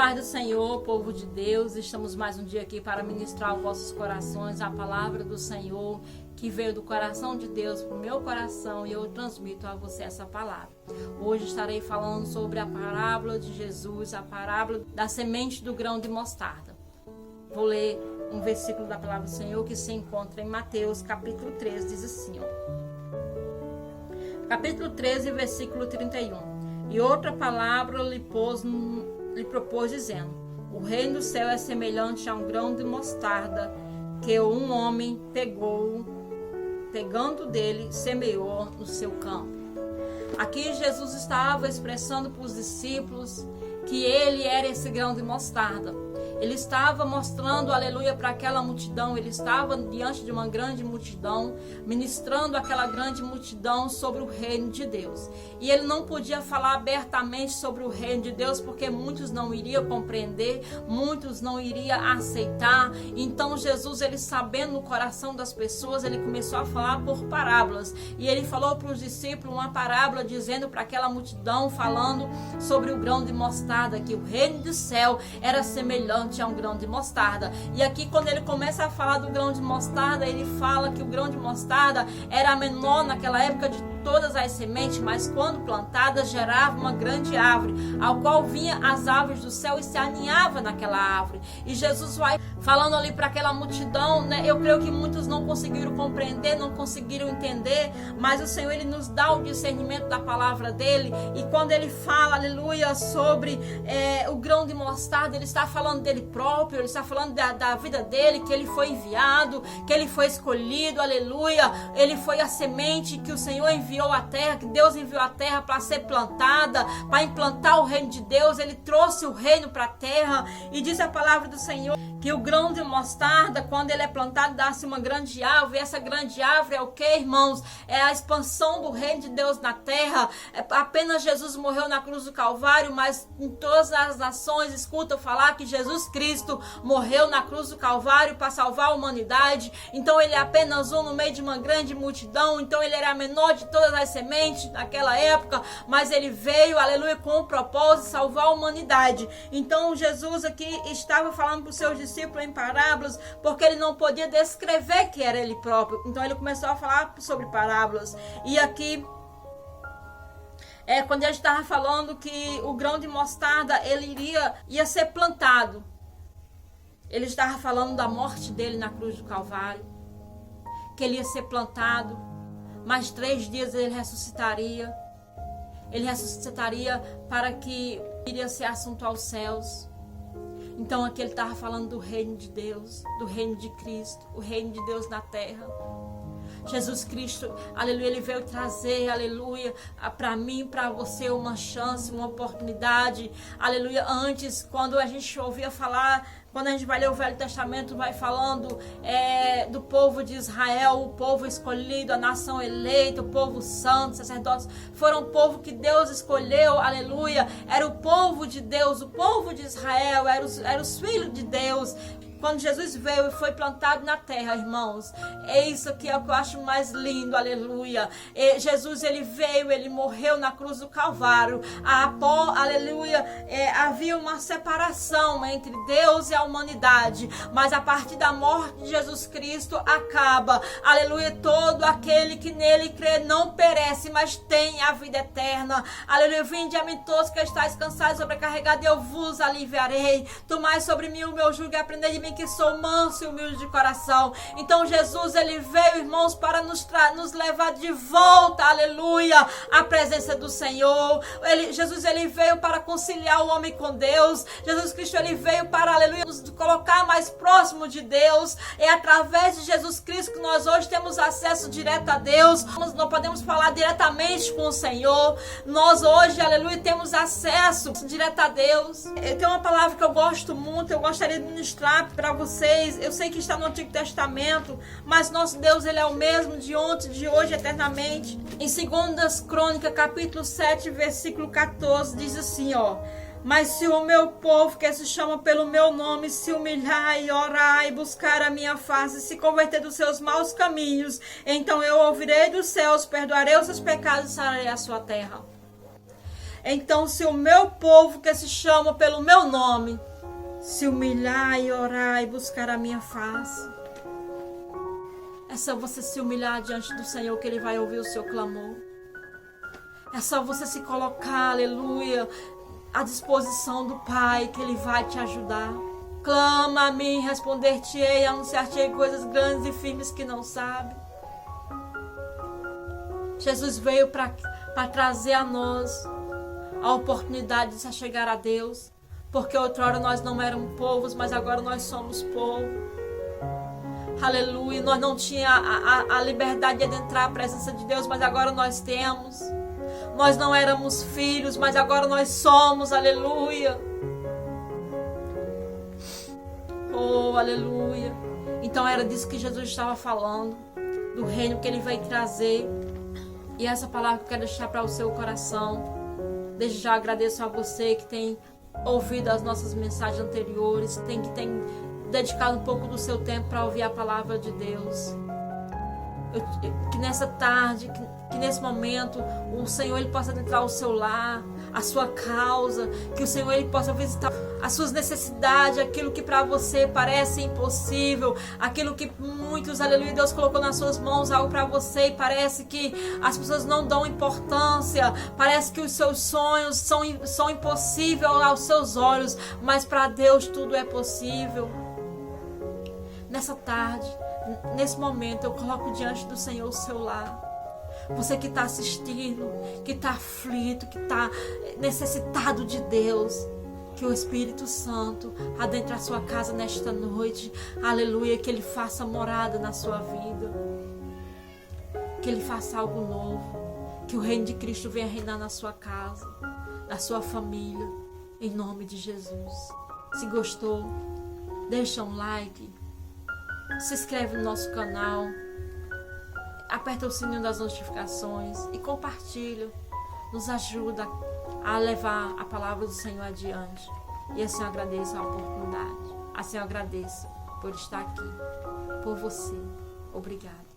paz do Senhor, povo de Deus, estamos mais um dia aqui para ministrar aos vossos corações a palavra do Senhor, que veio do coração de Deus para o meu coração, e eu transmito a você essa palavra. Hoje estarei falando sobre a parábola de Jesus, a parábola da semente do grão de mostarda. Vou ler um versículo da palavra do Senhor que se encontra em Mateus capítulo 13, diz assim, capítulo 13, versículo 31. E outra palavra lhe propôs dizendo: o reino do céu é semelhante a um grão de mostarda que um homem pegando dele, semeou no seu campo. Aqui Jesus estava expressando para os discípulos que ele era esse grão de mostarda. Ele estava mostrando, aleluia, para aquela multidão. Ele estava diante de uma grande multidão, ministrando aquela grande multidão sobre o reino de Deus. E ele não podia falar abertamente sobre o reino de Deus, porque muitos não iriam compreender, muitos não iriam aceitar. Então Jesus, ele sabendo no coração das pessoas, ele começou a falar por parábolas. E ele falou para os discípulos uma parábola, dizendo para aquela multidão, falando sobre o grão de mostarda, que o reino do céu era semelhante a um grão de mostarda. E aqui, quando ele começa a falar do grão de mostarda, ele fala que o grão de mostarda era menor naquela época de todas as sementes, mas quando plantada gerava uma grande árvore, ao qual vinha as aves do céu e se aninhava naquela árvore. E Jesus vai falando ali para aquela multidão, né? Eu creio que muitos não conseguiram compreender, não conseguiram entender, mas o Senhor, ele nos dá o discernimento da palavra dele. E quando ele fala, aleluia, sobre o grão de mostarda, ele está falando dele próprio, ele está falando da vida dele, que ele foi enviado, que ele foi escolhido, aleluia, ele foi a semente que o Senhor enviou à terra, que Deus enviou à terra para ser plantada, para implantar o reino de Deus. Ele trouxe o reino para a terra. E diz a palavra do Senhor que o grão de mostarda, quando ele é plantado, dá-se uma grande árvore. E essa grande árvore é o que, irmãos? É a expansão do reino de Deus na terra. Apenas Jesus morreu na cruz do Calvário, mas em todas as nações escutam falar que Jesus Cristo morreu na cruz do Calvário para salvar a humanidade. Então ele é apenas um no meio de uma grande multidão. Então ele era a menor de todas as sementes naquela época, mas ele veio, aleluia, com o propósito de salvar a humanidade. Então Jesus aqui estava falando para os seus discípulos em parábolas, porque ele não podia descrever que era ele próprio. Então ele começou a falar sobre parábolas. E aqui quando ele estava falando que o grão de mostarda ele ia ser plantado, ele estava falando da morte dele na cruz do Calvário, que ele ia ser plantado, mas 3 dias ele ressuscitaria. Ele ressuscitaria para que iria ser assunto aos céus. Então aqui ele estava falando do reino de Deus, do reino de Cristo, o reino de Deus na terra. Jesus Cristo, aleluia, ele veio trazer, aleluia, para mim, para você, uma chance, uma oportunidade, aleluia. Antes, quando a gente ouvia falar, quando a gente vai ler o Velho Testamento, vai falando do povo de Israel, o povo escolhido, a nação eleita, o povo santo, sacerdotes, foram o povo que Deus escolheu, aleluia. Era o povo de Deus, o povo de Israel, eram os filhos de Deus. Quando Jesus veio e foi plantado na terra, irmãos, é isso que é o que eu acho mais lindo, aleluia. Jesus, ele veio, ele morreu na cruz do Calvário. Aleluia, havia uma separação entre Deus e a humanidade, mas a partir da morte de Jesus Cristo acaba, aleluia, todo aquele que nele crê não perece, mas tem a vida eterna. Aleluia, vinde a mim todos que estáis cansados e sobrecarregados, eu vos aliviarei. Tomai sobre mim o meu jugo e aprendei de mim, que sou manso e humilde de coração. Então Jesus, ele veio, irmãos, para nos levar de volta, aleluia, à presença do Senhor. Jesus, ele veio para conciliar o homem com Deus. Jesus Cristo, ele veio para, aleluia, nos colocar mais próximo de Deus. É através de Jesus Cristo que nós hoje temos acesso direto a Deus. Nós não podemos falar diretamente com o Senhor. Nós hoje, aleluia, temos acesso direto a Deus. Tem uma palavra que eu gosto muito, eu gostaria de ministrar para vocês. Eu sei que está no Antigo Testamento, mas nosso Deus, ele é o mesmo de ontem, de hoje, eternamente. Em 2 Crônicas, capítulo 7, versículo 14, diz assim, mas se o meu povo, que se chama pelo meu nome, se humilhar e orar e buscar a minha face, se converter dos seus maus caminhos, então eu ouvirei dos céus, perdoarei os seus pecados e sararei a sua terra. Então, se o meu povo que se chama pelo meu nome se humilhar e orar e buscar a minha face, é só você se humilhar diante do Senhor que Ele vai ouvir o seu clamor. É só você se colocar, aleluia, à disposição do Pai, que Ele vai te ajudar. Clama a mim, responder-te-ei, anunciar-te-ei coisas grandes e firmes que não sabe. Jesus veio para trazer a nós a oportunidade de se achegar a Deus, porque outrora nós não éramos povos, mas agora nós somos povo. Aleluia, nós não tínhamos a liberdade de adentrar a presença de Deus, mas agora nós temos. Nós não éramos filhos, mas agora nós somos, aleluia. Oh, aleluia. Então era disso que Jesus estava falando, do reino que Ele veio trazer. E essa palavra que eu quero deixar para o seu coração. Desde já agradeço a você que tem ouvido as nossas mensagens anteriores, tem dedicado um pouco do seu tempo para ouvir a palavra de Deus. Que nessa tarde, que nesse momento, o Senhor Ele possa adentrar o seu lar, a sua causa, que o Senhor Ele possa visitar as suas necessidades, aquilo que para você parece impossível, aquilo que muitos, aleluia, Deus colocou nas suas mãos, algo para você e parece que as pessoas não dão importância, parece que os seus sonhos são impossíveis aos seus olhos, mas para Deus tudo é possível. Nessa tarde, nesse momento, eu coloco diante do Senhor o seu lar. Você que está assistindo, que está aflito, que está necessitado de Deus, que o Espírito Santo adentre a sua casa nesta noite, aleluia, que Ele faça morada na sua vida, que Ele faça algo novo, que o reino de Cristo venha reinar na sua casa, na sua família, em nome de Jesus. Se gostou, deixa um like, se inscreve no nosso canal, aperta o sininho das notificações e compartilha. Nos ajuda a levar a palavra do Senhor adiante. E assim eu agradeço a oportunidade. Assim eu agradeço por estar aqui, por você. Obrigada.